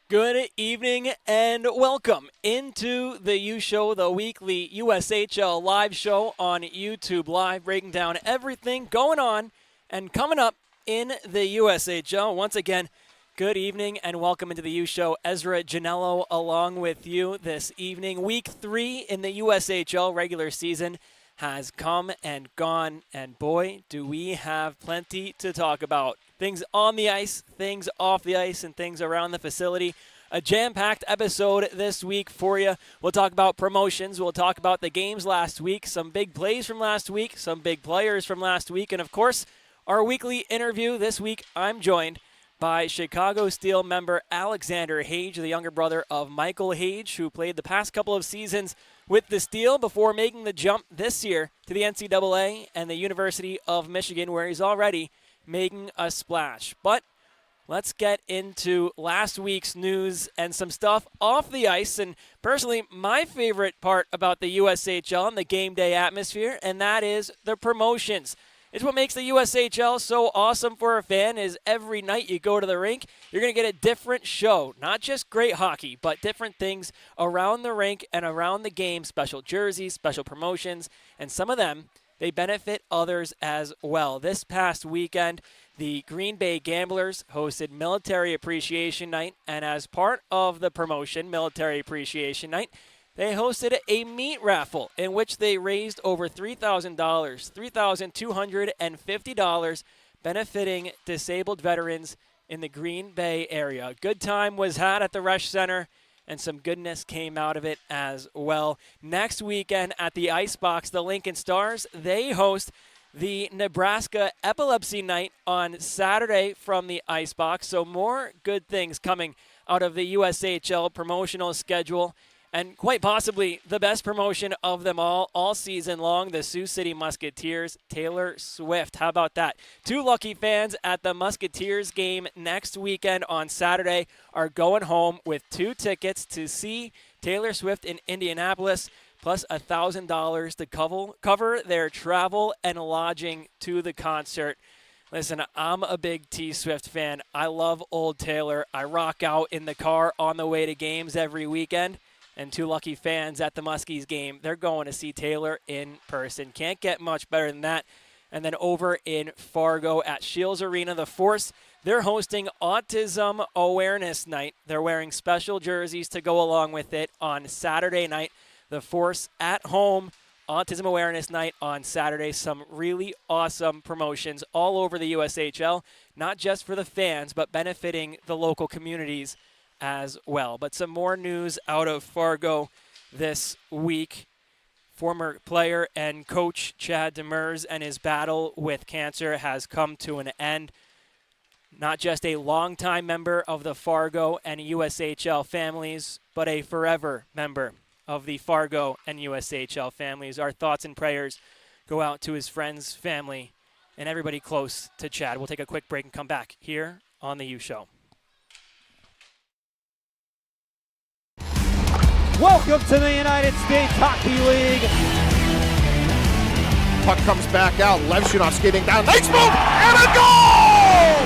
Good evening and welcome into the UShow, the weekly USHL live show on YouTube Live, breaking down everything going on and coming up in the USHL. Once again, good evening and welcome into the UShow. Ezra Gennello along with you this evening. Week 3 in the USHL regular season has come and gone, and boy, do we have plenty to talk about. Things on the ice, things off the ice, and things around the facility. A jam-packed episode this week for you. We'll talk about promotions. We'll talk about the games last week, some big plays from last week, some big players from last week, and of course, our weekly interview. This week, I'm joined by Chicago Steel member Alexander Hage, the younger brother of Michael Hage, who played the past couple of seasons with the Steel before making the jump this year to the NCAA and the University of Michigan, where he's already making a splash. But let's get into last week's news and some stuff off the ice. And personally, my favorite part about the USHL and the game day atmosphere, and that is the promotions. It's what makes the USHL so awesome for a fan is every night you go to the rink, you're going to get a different show. Not just great hockey, but different things around the rink and around the game, special jerseys, special promotions, and some of them, they benefit others as well. This past weekend, the Green Bay Gamblers hosted Military Appreciation Night, and as part of the promotion, Military Appreciation Night, they hosted a meat raffle in which they raised over $3,000, $3,250, benefiting disabled veterans in the Green Bay area. A good time was had at the Resch Center, and some goodness came out of it as well. Next weekend at the Icebox, the Lincoln Stars, they host the Nebraska Epilepsy Night on Saturday from the Icebox. So more good things coming out of the USHL promotional schedule. And quite possibly the best promotion of them all season long, the Sioux City Musketeers, Taylor Swift. How about that? Two lucky fans at the Musketeers game next weekend on Saturday are going home with 2 tickets to see Taylor Swift in Indianapolis, plus $1,000 to cover their travel and lodging to the concert. Listen, I'm a big T Swift fan. I love old Taylor. I rock out in the car on the way to games every weekend. And 2 lucky fans at the Muskies game, they're going to see Taylor in person. Can't get much better than that. And then over in Fargo at Shields Arena, the Force, they're hosting Autism Awareness Night. They're wearing special jerseys to go along with it on Saturday night. The Force at home, Autism Awareness Night on Saturday. Some really awesome promotions all over the USHL, not just for the fans, but benefiting the local communities as well. But some more news out of Fargo this week. Former player and coach Chad Demers and his battle with cancer has come to an end. Not just a longtime member of the Fargo and USHL families, but a forever member of the Fargo and USHL families. Our thoughts and prayers go out to his friends, family, and everybody close to Chad. We'll take a quick break and come back here on the UShow. Welcome to the United States Hockey League. Puck comes back out. Levshunov skating down. Nice move and a goal!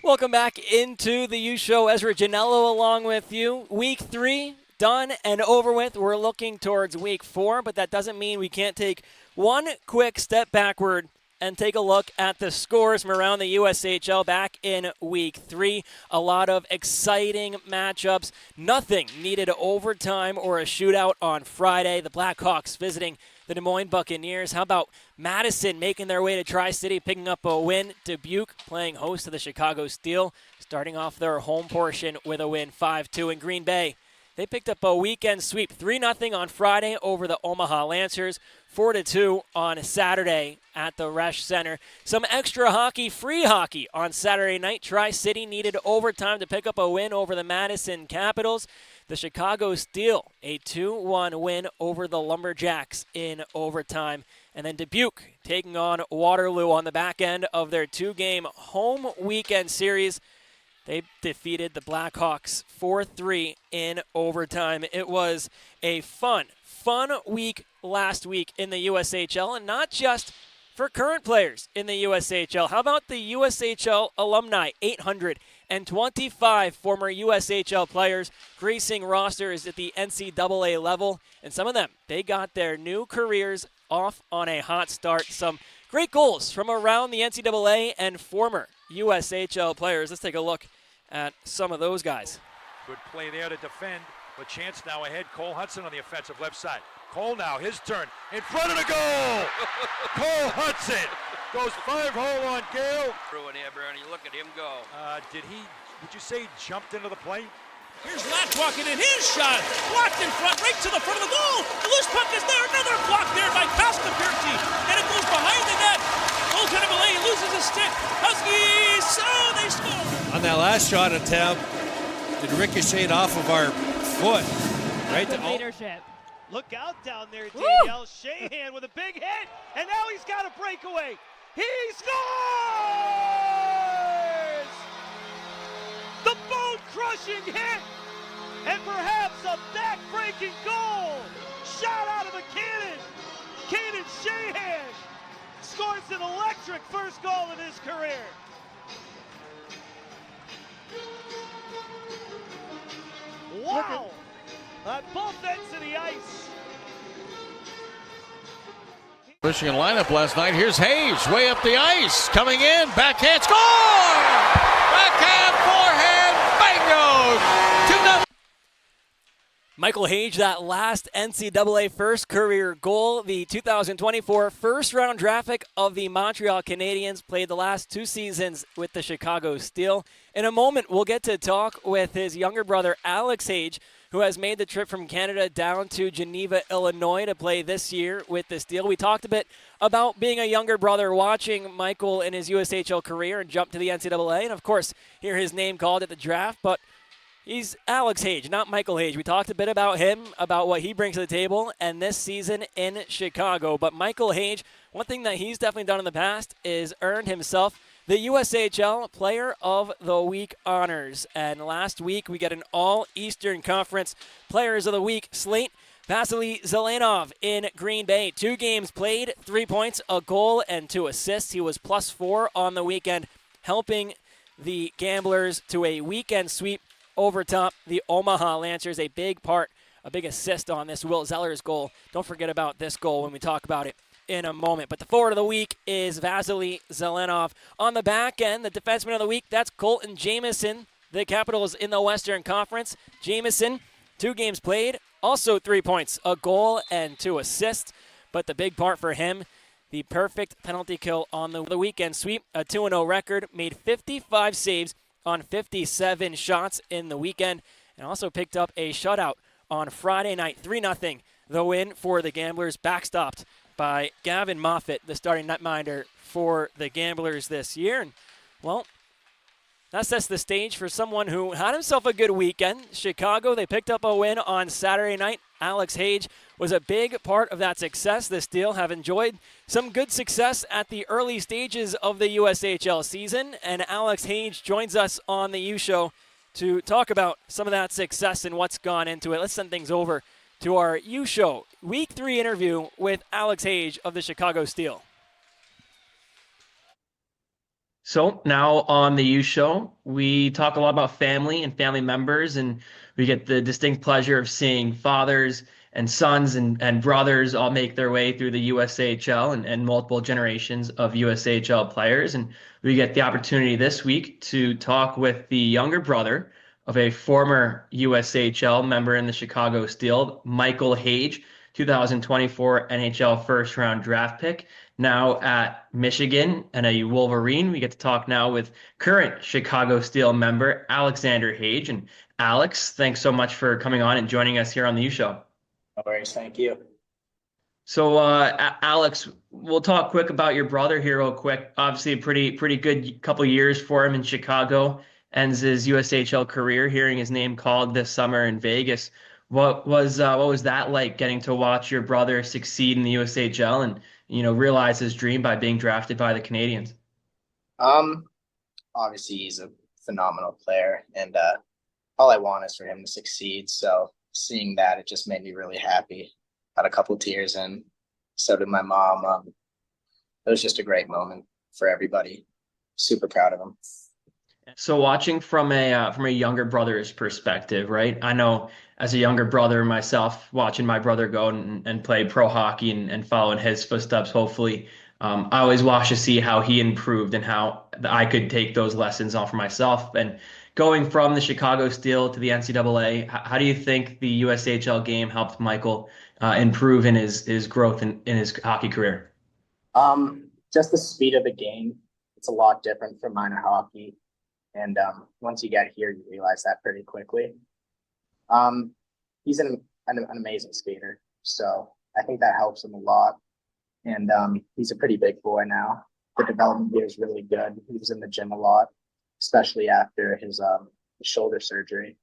Welcome back into the UShow. Ezra Gennello along with you. Week 3 done and over with. We're looking towards week 4, but that doesn't mean we can't take one quick step backward and take a look at the scores from around the USHL back in week 3. A lot of exciting matchups. Nothing needed overtime or a shootout on Friday. The Blackhawks visiting the Des Moines Buccaneers. How about Madison making their way to Tri-City, picking up a win? Dubuque playing host to the Chicago Steel, starting off their home portion with a win 5-2 in Green Bay. They picked up a weekend sweep, 3-0 on Friday over the Omaha Lancers, 4-2 on Saturday at the Resch Center. Some extra hockey, free hockey on Saturday night. Tri-City needed overtime to pick up a win over the Madison Capitals. The Chicago Steel, a 2-1 win over the Lumberjacks in overtime. And then Dubuque taking on Waterloo on the back end of their 2-game home weekend series. They defeated the Blackhawks 4-3 in overtime. It was a fun week last week in the USHL, and not just For current players in the USHL, how about the USHL alumni? 825 former USHL players gracing rosters at the NCAA level, and some of them, they got their new careers off on a hot start. Some great goals from around the NCAA and former USHL players. Let's take a look at some of those guys. Good play there to defend, but chance now ahead. Cole Hudson on the offensive left side. Cole now, his turn, in front of the goal! Cole Hudson goes 5-hole on Gale. Through in here, Bernie, look at him go. Would you say he jumped into the play? Here's Latch walking in, his shot, blocked in front, right to the front of the goal. The loose puck is there, another block there by Kostapirti, and it goes behind the net. Goaltender Malay loses his stick. Huskies, oh, they score. On that last shot attempt, it ricocheted off of our foot. Right to leadership. Look out down there, Danielle. Shahan with a big hit, and now he's got a breakaway. He scores! The bone-crushing hit, and perhaps a back-breaking goal. Shot out of a cannon. Kaden Shahan scores an electric first goal of his career. Wow! On both ends of the ice. Michigan lineup last night. Here's Hayes, way up the ice, coming in, backhand, score! Backhand, forehand, bingo! 2-0. Michael Hage, that last NCAA first career goal, the 2024 first-round draft pick of the Montreal Canadiens, played the last 2 seasons with the Chicago Steel. In a moment, we'll get to talk with his younger brother, Alex Hage, who has made the trip from Canada down to Geneva, Illinois to play this year with the Steel. We talked a bit about being a younger brother, watching Michael in his USHL career and jump to the NCAA, and of course, hear his name called at the draft, but he's Alex Hage, not Michael Hage. We talked a bit about him, about what he brings to the table, and this season in Chicago. But Michael Hage, one thing that he's definitely done in the past is earned himself the USHL Player of the Week honors. And last week, we got an All-Eastern Conference Players of the Week slate. Vasily Zelenov in Green Bay. 2 games played, 3 points, a goal, and 2 assists. He was +4 on the weekend, helping the Gamblers to a weekend sweep over top the Omaha Lancers. A big part, a big assist on this Will Zeller's goal. Don't forget about this goal when we talk about it in a moment. But the forward of the week is Vasily Zelenov. On the back end, the defenseman of the week, that's Colton Jamieson. The Capitals in the Western Conference. Jamieson, 2 games played, also 3 points, a goal, and 2 assists. But the big part for him, the perfect penalty kill on the weekend sweep, a 2-0 record, made 55 saves on 57 shots in the weekend, and also picked up a shutout on Friday night, 3-0, the win for the Gamblers, backstopped by Gavin Moffat, the starting netminder for the Gamblers this year. And, well, that sets the stage for someone who had himself a good weekend. Chicago, they picked up a win on Saturday night. Alex Hage was a big part of that success. The Steel have enjoyed some good success at the early stages of the USHL season, and Alex Hage joins us on the UShow to talk about some of that success and what's gone into it. Let's send things over to our UShow Week 3 interview with Alex Hage of the Chicago Steel. So now on the UShow, we talk a lot about family and family members, and we get the distinct pleasure of seeing fathers and sons and brothers all make their way through the USHL and multiple generations of USHL players. And we get the opportunity this week to talk with the younger brother of a former USHL member in the Chicago Steel, Michael Hage, 2024 NHL first-round draft pick, now at Michigan and a Wolverine. We get to talk now with current Chicago Steel member Alexander Hage. And Alex, thanks so much for coming on and joining us here on the UShow. No worries, thank you. So, Alex, we'll talk quick about your brother here real quick. Obviously, a pretty good couple years for him in Chicago. Ends his USHL career, hearing his name called this summer in Vegas. What was that like, getting to watch your brother succeed in the USHL and realize his dream by being drafted by the Canadiens? Obviously he's a phenomenal player, and all I want is for him to succeed. So seeing that, it just made me really happy. Had a couple tears, and so did my mom. it was just a great moment for everybody. Super proud of him. So watching from a younger brother's perspective, right? I know as a younger brother myself, watching my brother go and play pro hockey and following his footsteps, hopefully, I always watch to see how he improved and how I could take those lessons on for myself. And going from the Chicago Steel to the NCAA, how do you think the USHL game helped Michael improve in his growth in his hockey career? Just the speed of the game. It's a lot different from minor hockey. And once you get here, you realize that pretty quickly. He's an amazing skater. So I think that helps him a lot. And he's a pretty big boy now. The development here is really good. He was in the gym a lot, especially after his shoulder surgery.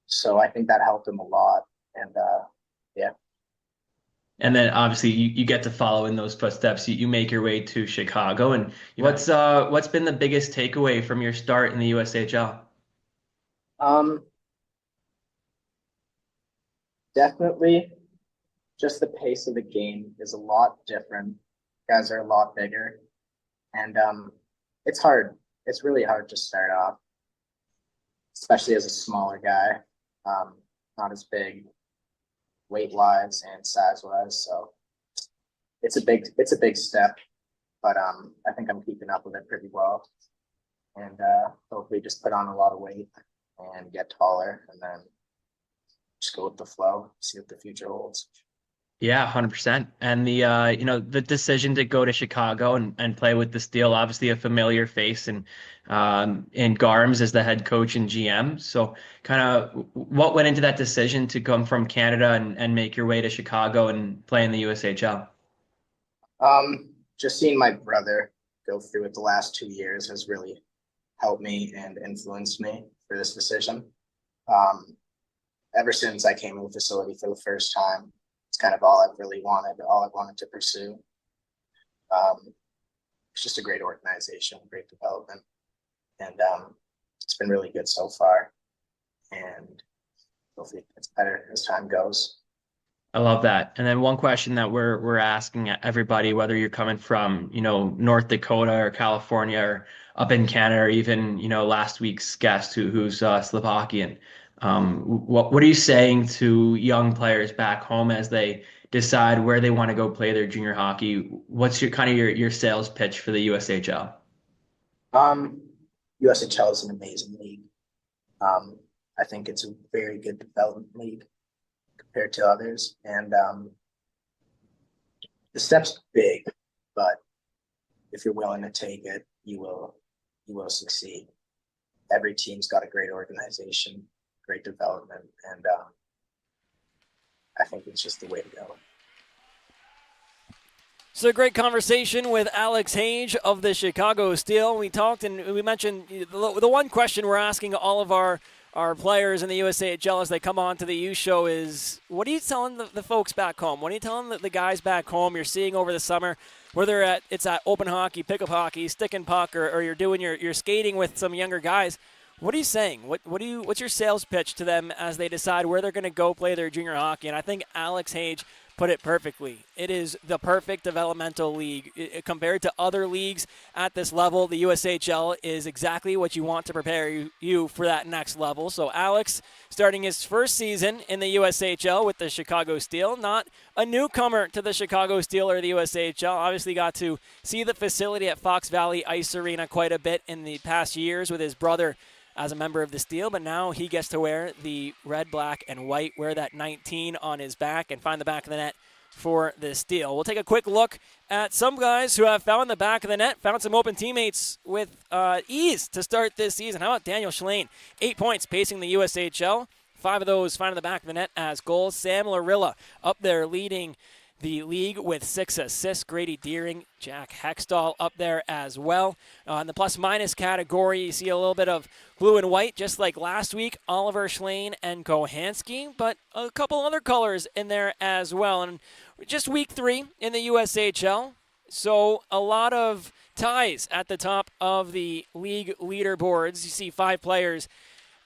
So I think that helped him a lot. And yeah. And then obviously you get to follow in those footsteps. You make your way to Chicago. And what's been the biggest takeaway from your start in the USHL? Definitely just the pace of the game is a lot different. Guys are a lot bigger. And it's hard. It's really hard to start off, especially as a smaller guy, not as big weight-wise and size-wise. So it's a big step, but I think I'm keeping up with it pretty well. And hopefully just put on a lot of weight and get taller, and then just go with the flow, see what the future holds. Yeah, 100%. And the decision to go to Chicago and play with the Steel, obviously a familiar face, and Garms as the head coach and GM. So kind of what went into that decision to come from Canada and make your way to Chicago and play in the USHL? Just seeing my brother go through it the last 2 years has really helped me and influenced me for this decision. Ever since I came to the facility for the first time, it's kind of all I've really wanted, all I've wanted to pursue. It's just a great organization, great development, and it's been really good so far. And hopefully it's better as time goes. I love that. And then one question that we're asking everybody, whether you're coming from, North Dakota or California or up in Canada, or even, last week's guest who's Slovakian. What are you saying to young players back home as they decide where they want to go play their junior hockey? What's your sales pitch for the USHL? USHL is an amazing league. I think it's a very good development league compared to others, and the step's big, but if you're willing to take it, you will succeed. Every team's got a great organization, great development, and I think it's just the way to go. So a great conversation with Alex Hage of the Chicago Steel. We talked and we mentioned the one question we're asking all of our players in the USAHL as they come on to the UShow is, what are you telling the folks back home? What are you telling the guys back home you're seeing over the summer, whether it's at open hockey, pickup hockey, stick and puck, or you're doing your skating with some younger guys? What are you saying? What's your sales pitch to them as they decide where they're going to go play their junior hockey? And I think Alex Hage put it perfectly. It is the perfect developmental league. Compared to other leagues at this level, the USHL is exactly what you want to prepare you for that next level. So Alex, starting his first season in the USHL with the Chicago Steel, not a newcomer to the Chicago Steel or the USHL, obviously got to see the facility at Fox Valley Ice Arena quite a bit in the past years with his brother as a member of the Steel, but now he gets to wear the red, black, and white, wear that 19 on his back, and find the back of the net for the Steel. We'll take a quick look at some guys who have found the back of the net, found some open teammates with ease to start this season. How about Daniel Schlane? 8 points pacing the USHL. 5 of those finding the back of the net as goals. Sam Larilla up there leading the league with 6 assists. Grady Deering, Jack Hextall up there as well. In the plus-minus category, you see a little bit of blue and white, just like last week, Oliver Schlane and Kohanski, but a couple other colors in there as well. And just week 3 in the USHL, so a lot of ties at the top of the league leaderboards. You see 5 players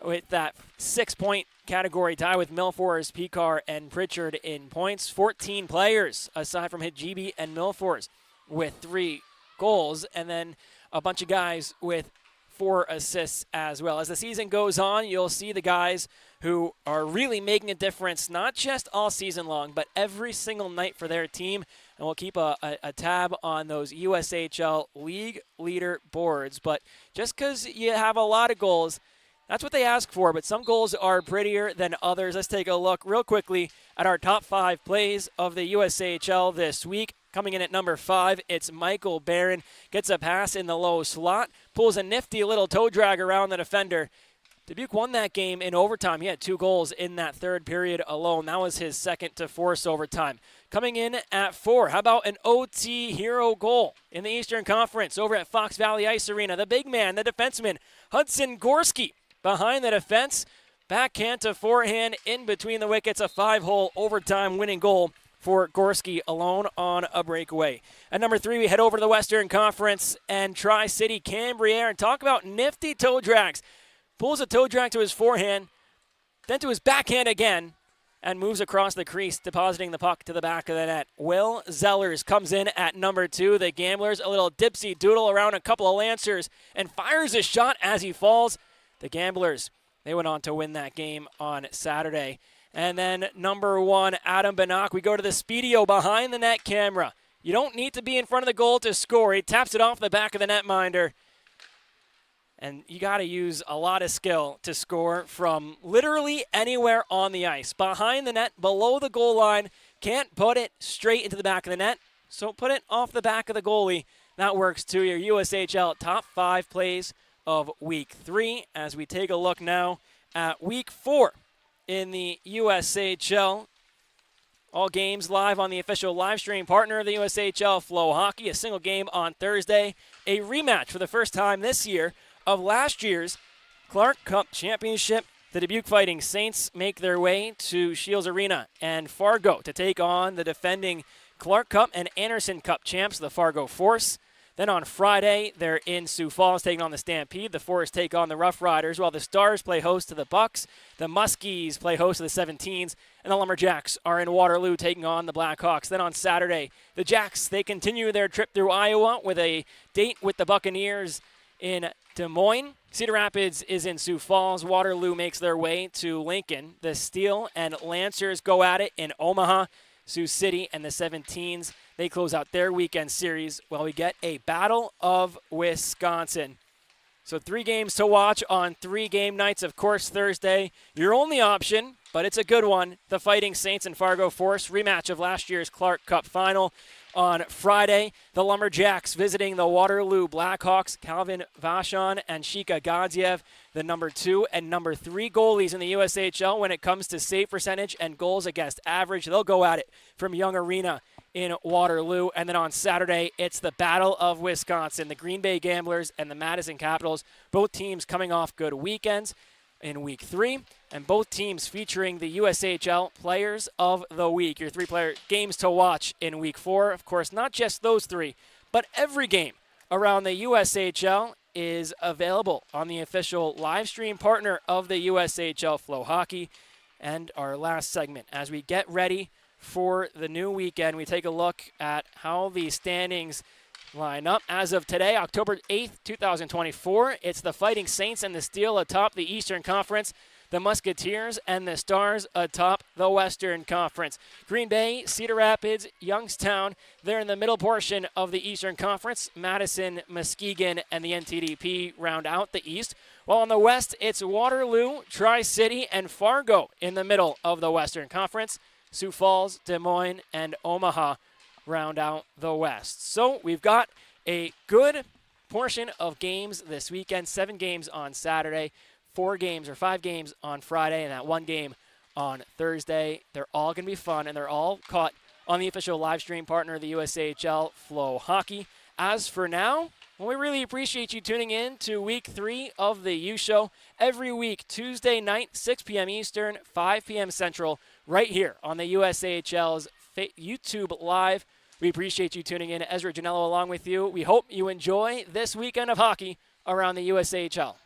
with that 6-point category tie with Milfors, Picard, and Pritchard in points. 14 players aside from Hijibi and Milfors with 3 goals, and then a bunch of guys with 4 assists as well. As the season goes on, you'll see the guys who are really making a difference, not just all season long, but every single night for their team. And we'll keep a tab on those USHL league leader boards. But just because you have a lot of goals, that's what they ask for, but some goals are prettier than others. Let's take a look real quickly at our top 5 plays of the USHL this week. Coming in at number 5, it's Michael Barron. Gets a pass in the low slot, pulls a nifty little toe drag around the defender. Dubuque won that game in overtime. He had 2 goals in that third period alone. That was his second to force overtime. Coming in at 4, how about an OT hero goal in the Eastern Conference over at Fox Valley Ice Arena? The big man, the defenseman, Hudson Gorski, behind the defense. Backhand to forehand in between the wickets. A 5-hole overtime winning goal for Gorski alone on a breakaway. At number 3, we head over to the Western Conference and Tri-City Cambriere and talk about nifty toe drags. Pulls a toe drag to his forehand, then to his backhand again, and moves across the crease, depositing the puck to the back of the net. Will Zellers comes in at number 2. The Gamblers, a little dipsy doodle around a couple of Lancers, and fires a shot as he falls. The Gamblers, they went on to win that game on Saturday. And then number 1, Adam Banach. We go to the Speedio behind the net camera. You don't need to be in front of the goal to score. He taps it off the back of the netminder. And you got to use a lot of skill to score from literally anywhere on the ice. Behind the net, below the goal line, can't put it straight into the back of the net. So put it off the back of the goalie. That works too. Your USHL top 5 plays of week 3 as we take a look now at week 4 in the USHL. All games live on the official live stream partner of the USHL, Flow Hockey. A single game on Thursday. A rematch for the first time this year of last year's Clark Cup Championship. The Dubuque Fighting Saints make their way to Shields Arena and Fargo to take on the defending Clark Cup and Anderson Cup champs, the Fargo Force. Then on Friday, they're in Sioux Falls taking on the Stampede. The Forest take on the Rough Riders, while the Stars play host to the Bucks. The Muskies play host to the 17s, and the Lumberjacks are in Waterloo taking on the Blackhawks. Then on Saturday, the Jacks, they continue their trip through Iowa with a date with the Buccaneers in Des Moines. Cedar Rapids is in Sioux Falls. Waterloo makes their way to Lincoln. The Steel and Lancers go at it in Omaha. Sioux City and the 17s, they close out their weekend series while we get a Battle of Wisconsin. So 3 games to watch on 3 game nights. Of course, Thursday, your only option, but it's a good one. The Fighting Saints and Fargo Force rematch of last year's Clark Cup final. On Friday, the Lumberjacks visiting the Waterloo Blackhawks. Calvin Vachon and Shika Gadziev, the number 2 and number 3 goalies in the USHL when it comes to save percentage and goals against average. They'll go at it from Young Arena in Waterloo. And then on Saturday, it's the Battle of Wisconsin. The Green Bay Gamblers and the Madison Capitals, both teams coming off good weekends in week 3, and both teams featuring the USHL Players of the Week. Your 3-player games to watch in week 4. Of course, not just those 3, but every game around the USHL is available on the official live stream partner of the USHL Flow Hockey. And our last segment, as we get ready for the new weekend, we take a look at how the standings line up. As of today, October 8th, 2024, it's the Fighting Saints and the Steel atop the Eastern Conference, the Musketeers and the Stars atop the Western Conference. Green Bay, Cedar Rapids, Youngstown, they're in the middle portion of the Eastern Conference. Madison, Muskegon, and the NTDP round out the East. While on the West, it's Waterloo, Tri-City, and Fargo in the middle of the Western Conference. Sioux Falls, Des Moines, and Omaha round out the West. So we've got a good portion of games this weekend. 7 games on Saturday, 4 games or 5 games on Friday, and that 1 game on Thursday. They're all going to be fun, and they're all caught on the official live stream partner of the USHL, Flow Hockey. As for now, well, we really appreciate you tuning in to week 3 of the UShow every week, Tuesday night, 6 p.m. Eastern, 5 p.m. Central, right here on the USHL's YouTube Live. We appreciate you tuning in. Ezra Gennello along with you. We hope you enjoy this weekend of hockey around the USHL.